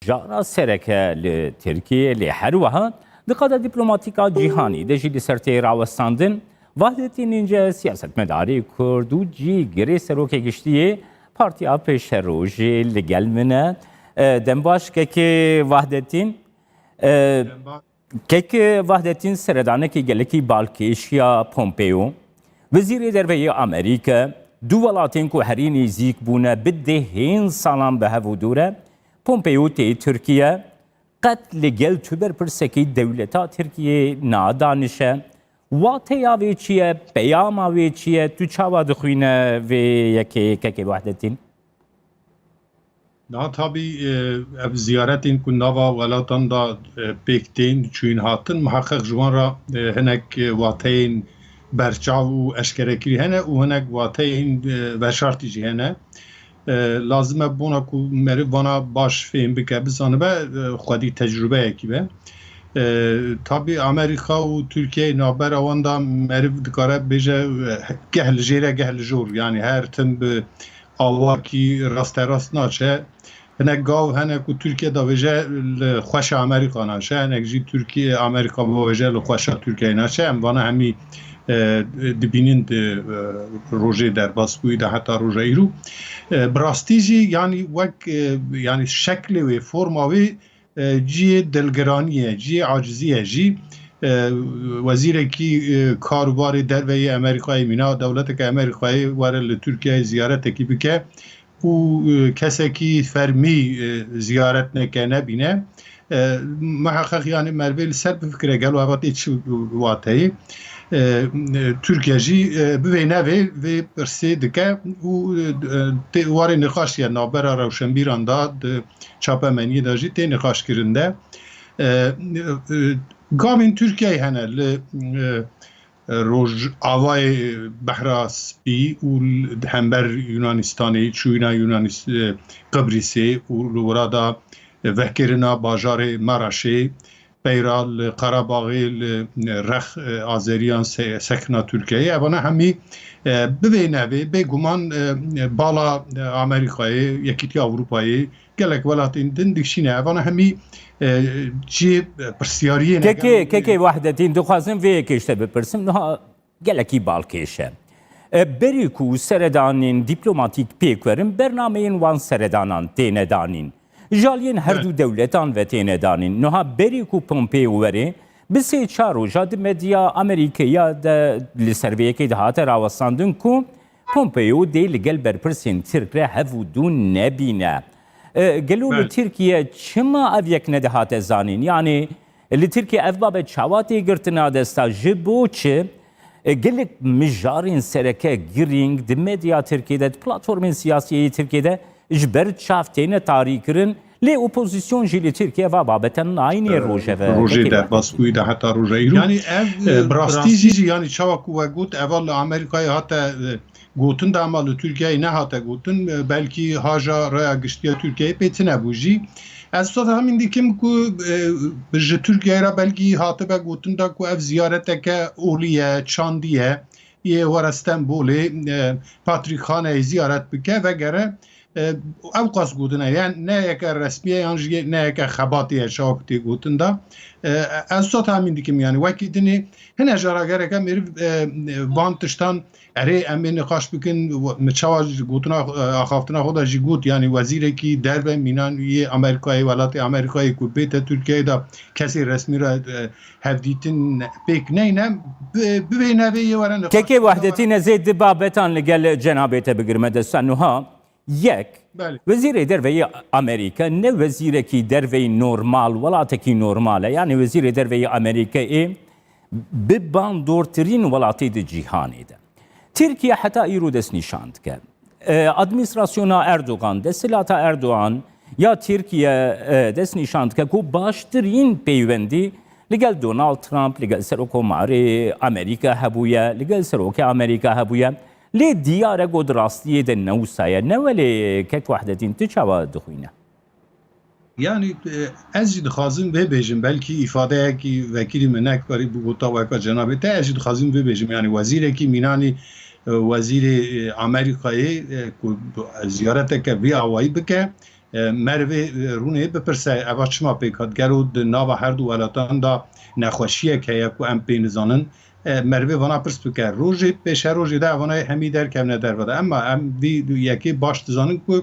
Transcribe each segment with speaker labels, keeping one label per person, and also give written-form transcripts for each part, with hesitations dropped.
Speaker 1: جارا سرکه لترکیه لحروها دقیقه دیپلماتیکا جیهانی دژی لسرتی راوستاندن وحدتی اینجا سیاست مداری کرد و جی گری سروک گشتیه پارتیا پیش روژی لگل منه دنباش که وحدتین که وحدتین سردانه که گلکی بالکیشیا پومپیو وزیر دروی امریکا دو ولاتین که هری نزیک بونه بده هین سالان به هفو دوره پومپیو تی ترکیه قد لگل توبر پرسکی دولتا ترکیه نادانشه واتی آوی چیه پیام آوی چیه تو چاوا دخوینه و یکی که وحدتین
Speaker 2: نه tabii ziyaretin ku nava welatan da pektin çün hatin muhakkak jwan ra hinek wateyn berçav û eşkerekirî hene û hinek wateyn veşartî jî hene lazim e bona ku meriv vana baş fêm bike bizanibe xwedî tecrübeyekî be tabii Amerika û Türkiye navbera wan da meriv dikare bêje geh li jêre geh li jor yani her tim bi awakî rasterast naçe hinek gav hinek û Türkiye da vêje li xweşa Amerîka naçe hinek jî Türkiye Amerîka vêje li xweşa Türkiye naçe em vana hemî dibînin di rojê derbasbûyî de heta roja îro bi rastî jî yanî wek yanî şeklê wê forma wê ciyê dilgiranî ye ciyê acizî ye jî wezîrekî karûbarê derveyê Amerîkayê mîna dewleteke Amerîkayê were li Tirkiyeyê ziyaretekî bike û kesekî fermî ziyaret neke nebîne muheqqeq yanî mervê li ser bifikire gelo heva tê çi wateyê Türkiye jî bi vê nevê vê pirsê dike û warê nîqaşiye navbera rewşenbîran da di çapemeniyê de jî tê nîqaşkirin de gavên Tirkiyeyê hene li Rojavayê Behra Spî û hember Yunanistanê çûyîna Qibrîsê û li wira da vekirina bajarê Meraşê peyra li Qarabağê li rex Azeriyan sekna Tirkiyeyê evana hemî bi vê nevê bêguman bala Amerîkayê Yekîtiya Ewropayê gelek welatên din dikşîne evana hemî cî pirsyariyê
Speaker 1: kekê wehdetin dixwazim vê yekê ji te bipirsim niha gelekî balkêş e berî ku seredanên dîplomatîk pêk werin bernameyên wan seredanan têne danîn jaliyên her du dewletan ve têne danîn niha berî ku Pompeo werê bi sê çar roja di medya Amerîkaya de li ser vê yekê de hate rawestandin ku Pompeo dê li gel berpirsên Tirk re hev û dû nebîne gelo li Tirkiye çima ev yek nedihate zanîn yani li Tirkiye ev babet çawa tê girtina desta ji bo çi gelek mijarên sereke girîng di medya Tirkiye'de di platformên siyasiyê Tirkiye'de ji ber çav têne tarî kirin lê opozîsyon jî li Tirkiye va babeten aynê
Speaker 2: rojê derbasbûyî de heta roja îro yani ev bi rastî jî yani çawa ku we got eva li Amerîkayê hate gotin de ama li Tirkiyeyê nehate gotin belkî haja raya giştiya Tirkiyeyê pêtine bû jî ez sota hemîn dikim ku ji Tirkiyeyê re belkî hatibe gotin da ku ev ziyareteke olî ye çandî ye yê were Stenbolê Patrîkxaneyê ziyaret bike vegere ew qas gotine yani neyeke resmiye yan jî neyeke xebatî çawa ku tê gotin da ez sota hemîn dikim yani wekî dinê hine jara gereke meriv van tiştan erê em ê nîqaş bikin çawa gotina axaftina xwe da jî got yani wezîrekî derve mînan yê Amerîkayê welatê Amerîkayê ku bête Tirkiyeyê da kesê resmî re hevdîtin pêk neyne bi vê nevê yê were
Speaker 1: kekê wehdetî nezê di babetan li gel cenabê te bigirme destan niha yek wezîrê derveyê Amerîka ne wezîrekî derveyî normal welatekî normal e yani wezîrê derveyê Amerîkayê bi bandortirîn welatê di cîhanê de Tirkiye heta îro dest nîşan dike administrasyona Erdogan desthilata Erdogan ya Tirkiye dest nîşan dike ku baştirîn peywendî li gel Donald Trump li gel Serokkomarê Amerîka hebûye li gel Serokê Amerîka hebûye lê diyare got rastiyê de newsaye ne welê kek wehdetin tu çawa dixwîne
Speaker 2: yani ez jî dixwazim vê bêjim belkî îfadeyekî vekîlî min nekbarî bû gota weka cenabê te ez jî dixwazim vê bêjim yani wezîrekî mînanî wezîrê Amerîkayê ku ziyareteke vê awayî bike مروی رونه بپرسه اوا چما پیکات گلو ناوا هر دو ولاتان دا نخوشیه که یکو ام پی نزانن مروی وانا پرس بکر روژی پیش روژی ده وانا همی در کم ندر وده اما ام وی یکی باش تزانن که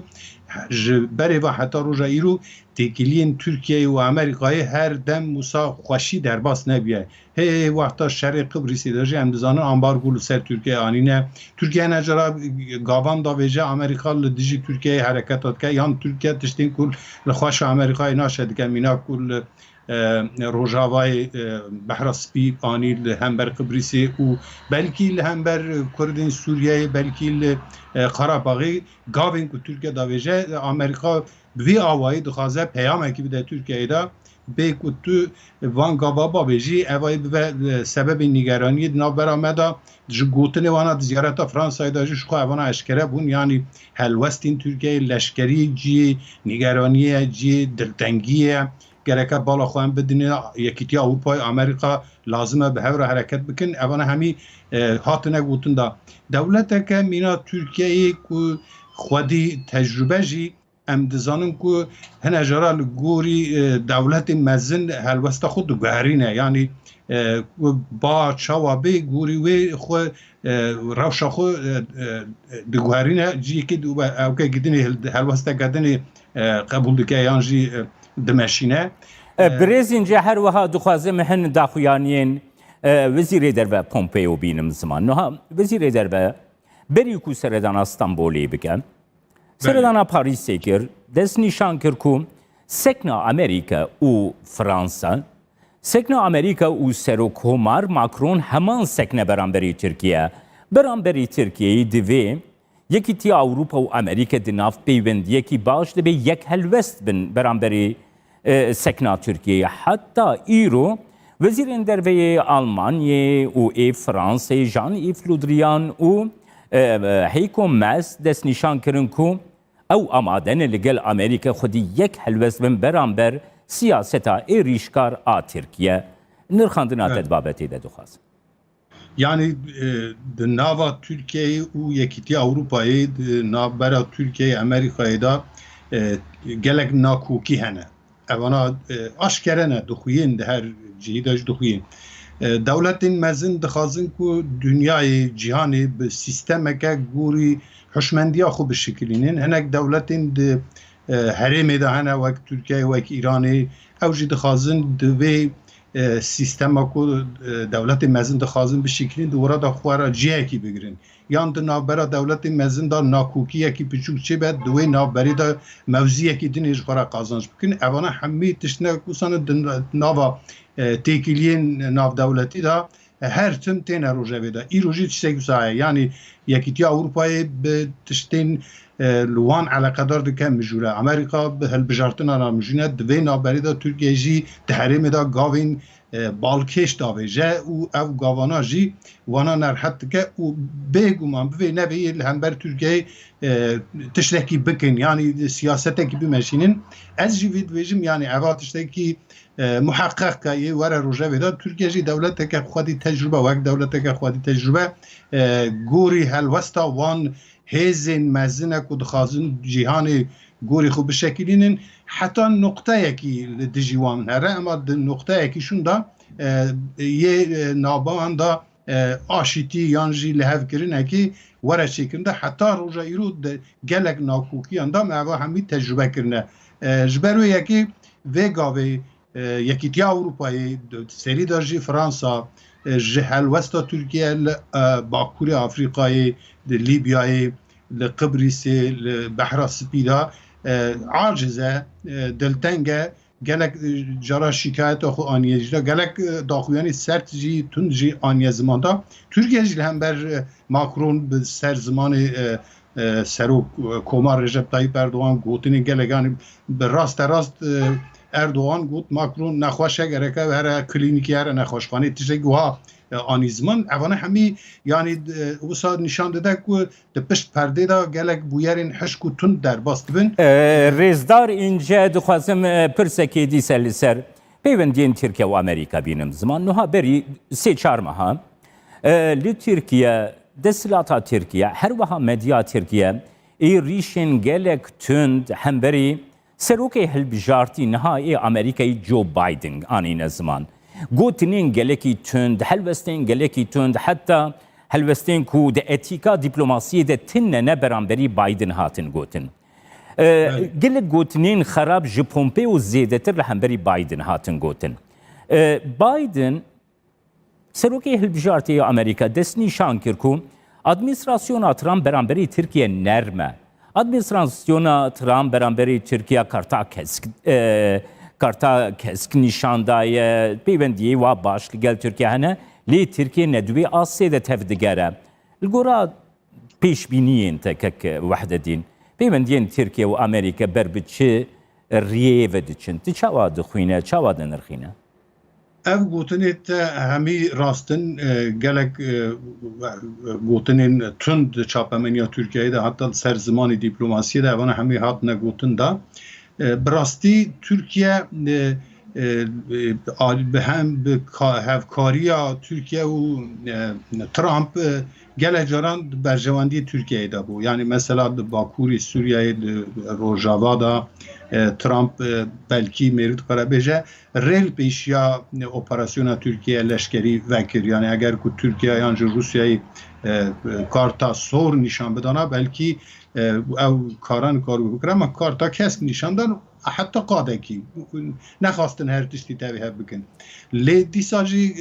Speaker 2: بری و حتی روژا ایرو تکیلین ترکیه و امریکای هر دم موسا خوشی در باس نبیه هی وقتا شرق قبرسی داجی هم دزانن انبار گلو سر ترکیه آنینه ترکیه نجرا گاوان دا ویجه امریکا لدیجی ترکیه حرکتات که یان ترکیه تشتین کل لخواش امریکای ناشد که مینا کل روجاوای بحر سپی آنی لهمبر قبرسی و بلکی لهمبر کردین سوریه بلکی قراباغی گاوین که ترکیه داویجه امریکا بی آوایی دخوازه پیامه که بده ترکیه دا به که تو وان گاوا باویجی اوای به سبب نگرانی ناو برامده جو گوتنه وانا زیارت فرانسای دا جو شخوا وانا اشکره بون یعنی هلوستین ترکیه لشکری جی نگرانی جی دلتنگیه گرکه بالا خواهم بدونه یکیتی اروپای امریکا لازمه به هر حرکت بکن اوانه همی هاتنه گوتن دا دولت که مینا ترکیه که خودی تجربه جی ام دزانم که هنه جرال گوری دولت مزن هلوسته خود گهرینه یعنی با چوابه گوری وی خو روشا خو دگوهرینه جی که اوکه گدنی هلوسته گدنی قبول دکه یعنی دمشینه
Speaker 1: برز اینجا هر وها دخوازه مهن داخویانین وزیر دربه پومپیو بینم زمان نها وزیر دربه بریکو سردان استانبولی بگن سردان پاریسی کر دست نشان کر که سکنا امریکا و فرانسا سکنا امریکا و سروکومار ماکرون همان سکنا برانبری ترکیه دوی یکی تی اروپا و امریکا دناف پیوند یکی باش دبی یک هلوست بن برانبری سکنا ترکیه حتی ایرو وزیر دربه آلمانیه و فرانسه جان ایف لودریان و هیکو ماس دست نشان کرن کو او آمادن لگل امریکا خودی یک هلوست بن برانبر سیاستا ریشکار ترکیه نرخاندنا تدبابتی ده دخواست
Speaker 2: yani nava Türkiye u yekiti Avrupa'yı navbera Türkiye Amerika'yı da gelek nakuki hene evana aşkerene duhuyin de her cihidaj duhuyin devletin mezin dixazin ku dünyayı cihani bi sistemeke guri hoşmendiya xu bi şekilinin henek devletin de herêmê de hene wek Türkiye wek İranê ew jî dixazin divê سیستما کو دولت مزن دخوازن به شکلی دوره دا خوارا جیه کی بگیرن یان دا نابرا دولت مزن دا ناکوکی کی پچوک چه بد دوی نابری دا موزیه کی دنیج خورا قازانش بکن اوانا همی تشنه کوسان ناوا تیکیلین ناو دولتی دا هر تم تین روژه دا ای روژی چیزی گسایه یعنی یکیتی اروپایی به تشتین لوان علاقه دار دکم مجوره امریکا به هلبجارتن آنا مجونه دوی نابری دا ترکیه جی تحریم دا گاوین بالکش داویجه و او گاوانا جی وانا نرحت که و بگو من بوی نبی همبر ترکیه تشلکی بکن یعنی سیاسته کی بمشینن از جی وید ویجم یعنی اواتشته کی محقق که یه وره روژه ویدا ترکیه جی دولت که خودی تجربه وک دولت که خودی تجربه گوری هلوستا وان هزین مزنه که دخوازن جیهان گوری خوب شکلینن حتی نقطه یکی دجیوان هره اما نقطه یکیشون دا یه نابان دا آشیتی یانجی لحف کرنه که وره چکرنده حتی روژه ایرو گلک ناکوکی اندا معوا همی تجربه کرنه جبرو یکی وگاوی یکیتی اروپایی سری دا جی فرانسا هلوستا ترکیه باکوری افریقایی لیبیای لقبرسی لبحر سپیدا عاجزه دلتنگه گلک جرا شکایت خو آنیه جدا گلک داخویانی سرت جی تون جی آنیه زمان دا ترکیه جی هم بر ماکرون به سر زمان سرو کومار رجب طایب اردوغان گوتنی گلگانی به راست اردوغان گوت ماکرون نخواشه گرکه و هر کلینیکی هر نخواشخانه تیشه گوها آنیزمان اوانه همی یعنی اوسا نشان داده که ده پشت پرده دا گلک بویرین حشک و تند در باست بین
Speaker 1: ریزدار اینجا دخوازم پرسکی دیسه لسر پیوندین ترکیه و امریکا بینم زمان نوها بری 3-4 ماها لی ترکیه دستلاتا ترکیه هر وها مدیا ترکیه ای ریشن گلک تند هم بری سەرۆکەی هەڵبژارتی نهایی ئەمریکای جۆ بایدن ئانینە زمان گوتنین gelekî tund helwestên gelekî tund heta helwestên ku di etîka dîplomasiyê de tinne ne beramberî Biden hatin gotin. Gelek gotinên xerab ji Pompeo zêdetir li hemberî Biden hatin gotin. Biden serokê hilbijartiyê Amerîka dest nîşan kir ku administrasyona Trump beramberî Tirkiye nerme. Administrasyona Trump beramberî Tirkiye karta kesk nîşandaye peywendiyê wa baş li gel Tirkiye hene lê Tirkiye nedwê asê de tev digere. Li gora pêşbîniyên tekek wehdedîn peywendiyên Tirkiye û Amerîka ber bi çi riyê ve diçin. Ti çawa dixwîne, çawa dinirxîne?
Speaker 2: Ev gotinê te hemî rastin gelek gotinên tund çapemeniya Tirkiyeyê de heta ser zimanê dîplomasiyê de evana hemî hatine gotin da. Bi rastî Tirkiye bi hem bi hevkariya Tirkiye û Trump gelek caran di berjewendiyê Tirkiyeyê de bû. Yani mesela di Bakurê Sûriyeyê di Rojava da Trump belkî mêrû dikare bêje rêl pêşiya operasyona Tirkiye leşkerî vekir. Yani eger ku Tirkiye yan ji Rusyayê karta sor nîşan bidana belkî ew karan kar bikire ama karta kesk nîşandan heta qadekî nexwastin her tiştî tevî hev bikin. Lê dîsa jî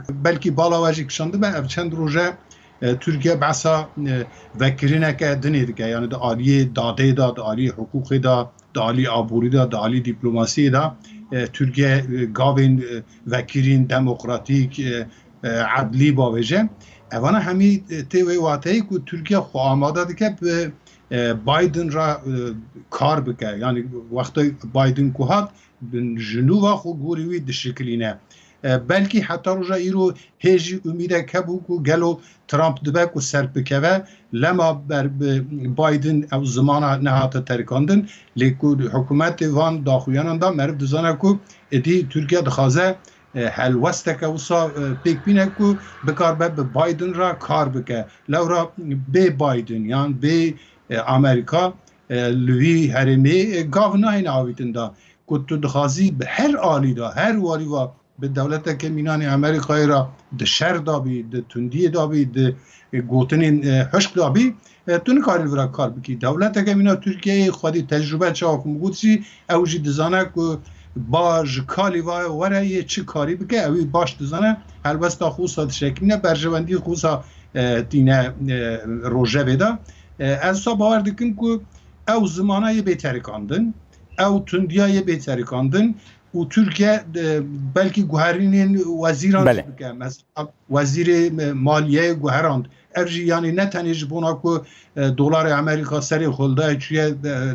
Speaker 2: belkî bala we jî kişandibe ev çend roje Türkiye behsa vekirîneke dinê dike yani di aliyê dadê da, di aliyê hukukê da, di aliyê aborî da, di aliyê dîplomasiyê da Türkiye gavên vekirîn demokratîk edlî bavêje. Evana hemî tê wê wateyê ku Türkiye xwe amade dike bi Biden ra kar bike. Yani wexta Biden ku hat jinûva xwe gorî wî dişikilîne. Belkî heta roja îro hêjî umîdek hebû ku gelo Trump dibe ku ser bikeve lema ber Biden ew zimana nehate terikandin lê ku hikûmetê van daxuyanan da meriv dizane ku êdî Tirkiye dixwaze helwesteke wisa pêk bîne ku bikarbe bi Biden ra kar bike. Lewra bê Biden yan bê Amerîka li wî herêmê gav nayîne avîtin da ku tu dixwazî bi her alî da her warî wa bi dewleteke mînanê Amerîkayê ra di şer da bî, di tundiyê da bî, di gotinên hişk da bî tu nikarî vira kar bikî. Dewleteke mîna Tirkiyeyê xwedî tecrübe çawa ku gotî ew jî dizane ku ba ji kalî ve were yê çi karî bike ew baş dizane helbesta xwisa dişekîne berjewendî xwisa tîne rojevê da. Ez sa bawer dikim ku ew zimana yê bêterikandin, ew tundiya yê bêterikandin û Türkiye belkî guherînên wezîran bike. Mesela wezîrê maliyeyê guherand. Ev jî yani ne tenê ji bona ku dolarê Amerîka serê xwilda çiye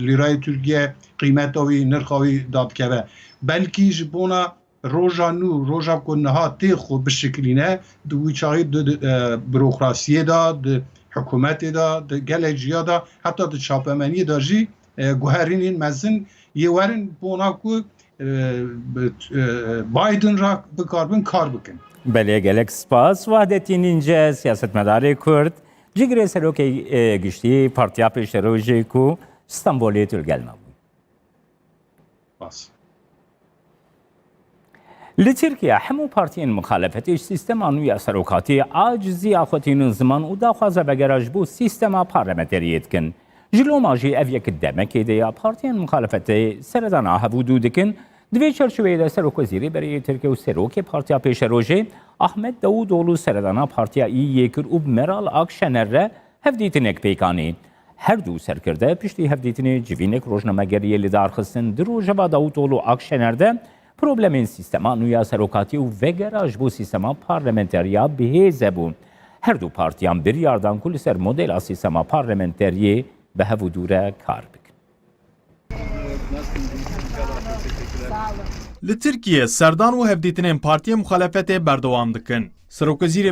Speaker 2: lîrayê Tirkiye qîmeta wî nirxa wî dadikeve. Belkî ji bona roja nû roja ku niha tê xwe bişikilîne di wî çaxî di bürokrasiyê da di hikûmetê da di gelek jiya da heta di çapemeniyê da jî guherînên mezin yê werin bona ku Biden ra bikarbin kar bikin.
Speaker 1: Belê gelek spas Wahdetîn İnce siyasetmedarê Kurd cigirê serokê giştî Partiya Pêşerojê ku Stenbolê tûlgelme bû.
Speaker 2: Bas.
Speaker 1: Li Tirkiye hemû partiyên muxalefetê sîstema nû ya serokatî aciziya xwetînin ziman û daxwaza vegera ji bo sîstema parlamenteriyê dikin. Ji loma jî ev yek demekê de ya partiyên muxalefetê seredana hevûdû dikin. Di vê çerçeveyê de Serokwezîrê Berê Tirkiye û serokê Partiya Pêşerojê Ahmet Davutoğlu seredana Partiya İYİ kir û Meral Akşener re hevdîtinek pêkanî. Her du serkirde piştî hevdîtinê civînek rojnamegeriyê li darxistin di rojeva Davutoğlu Akşener de problemên sîstema nû ya serokatî û vegera ji bo sîstema parlamenteriya bihêz hebûn. Her du partiyan biryardan ku li ser modela sîstema parlamenteriyê bi hevûdû re kar bikin.
Speaker 3: Li Tirkiye serdan û hevdîtinên partiyên muxalefetê berdewam dikin. Serokwezîrê